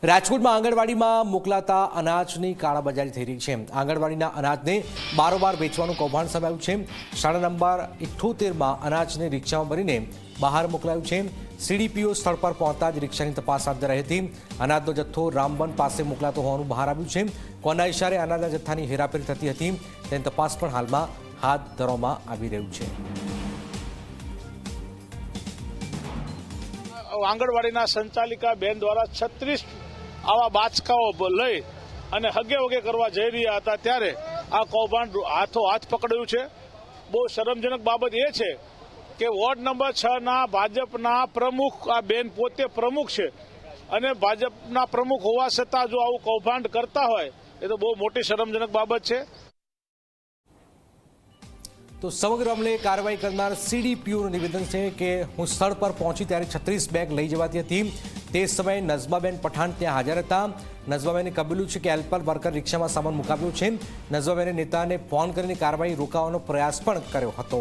રાજકોટમાં આંગણવાડીમાં મોકલાતા અનાજની કાળાબજારી થઈ રહી છે। આંગણવાડીના અનાજને બારોબાર વેચવાનું કૌભાંડ સામે આવ્યું છે। શાળા નંબર 78માં અનાજને રિક્ષામાં ભરીને બહાર મોકલાયું છે। સીડીપીઓ સ્થળ પર પહોંચતા જ રિક્ષાની તપાસ હાથ ધરાઈ હતી। અનાજનો જથ્થો રામબન પાસે મોકલાતો હોવાનું બહાર આવ્યું છે। કોના ઇશારે અનાજના જથ્થાની હેરાફેરી થતી હતી તેની તપાસ પણ હાલમાં હાથ ધરવામાં આવી રહ્યું છે। આંગણવાડીના સંચાલિકા બેન દ્વારા 36 આવા બાચકાઓ લઈ અને હગે વગે કરવા જઈ રહ્યા હતા ત્યારે આ કૌભાંડ હાથો હાથ પકડ્યું છે। બહુ શરમજનક બાબત એ છે કે વોર્ડ નંબર 6ના ભાજપના પ્રમુખ આ બેન પોતે પ્રમુખ છે અને ભાજપના પ્રમુખ હોવા છતાં જો આવું કૌભાંડ કરતા હોય એ તો બહુ મોટી શરમજનક બાબત છે। તો સમગ્ર મામલે કાર્યવાહી કરનાર સીડીપીઓનું નિવેદન છે કે હું સ્થળ પર પહોંચી ત્યારે 36 બેગ લઈ જવાતી હતી। તે સમયે નઝમાબેન પઠાણ ત્યાં હાજર હતા। નઝમાબેને કબૂલ્યું છે કે હેલ્પર વર્કર રિક્ષામાં સામાન મુકાવ્યો છે। નઝમાબેને નેતાને ફોન કરીને કાર્યવાહી રોકવાનો પ્રયાસ પણ કર્યો હતો।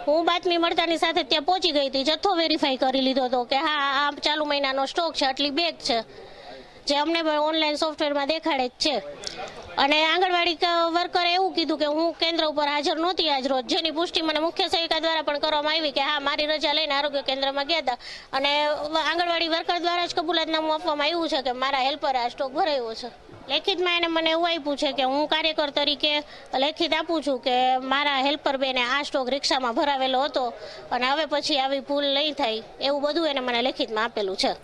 હું બાતમી મળતાની સાથે ત્યાં પહોંચી ગઈ હતી, જથ્થો વેરીફાઈ કરી લીધો હતો કે હા આ ચાલુ મહિનાનો સ્ટોક છે, આટલી બેગ છે, જે અમને ઓનલાઈન સોફ્ટવેરમાં દેખાડે જ છે। અને આંગણવાડી વર્કરે એવું કીધું કે હું કેન્દ્ર ઉપર હાજર નહોતી આજ રોજ, જેની પુષ્ટિ મને મુખ્ય સેવિકા દ્વારા પણ કરવામાં આવી કે હા મારી રજા લઈને આરોગ્ય કેન્દ્રમાં ગયા હતા અને આંગણવાડી વર્કર દ્વારા જ કબૂલાતનામું આપવામાં આવ્યું છે કે મારા હેલ્પરે આ સ્ટોક ભરાયો છે। લેખિતમાં એને મને એવું આપ્યું છે કે હું કાર્યકર તરીકે લેખિત આપું છું કે મારા હેલ્પર બેને આ સ્ટોક રિક્ષામાં ભરાવેલો હતો અને હવે પછી આવી ભૂલ નહીં થાય એવું બધું એને મને લેખિતમાં આપેલું છે।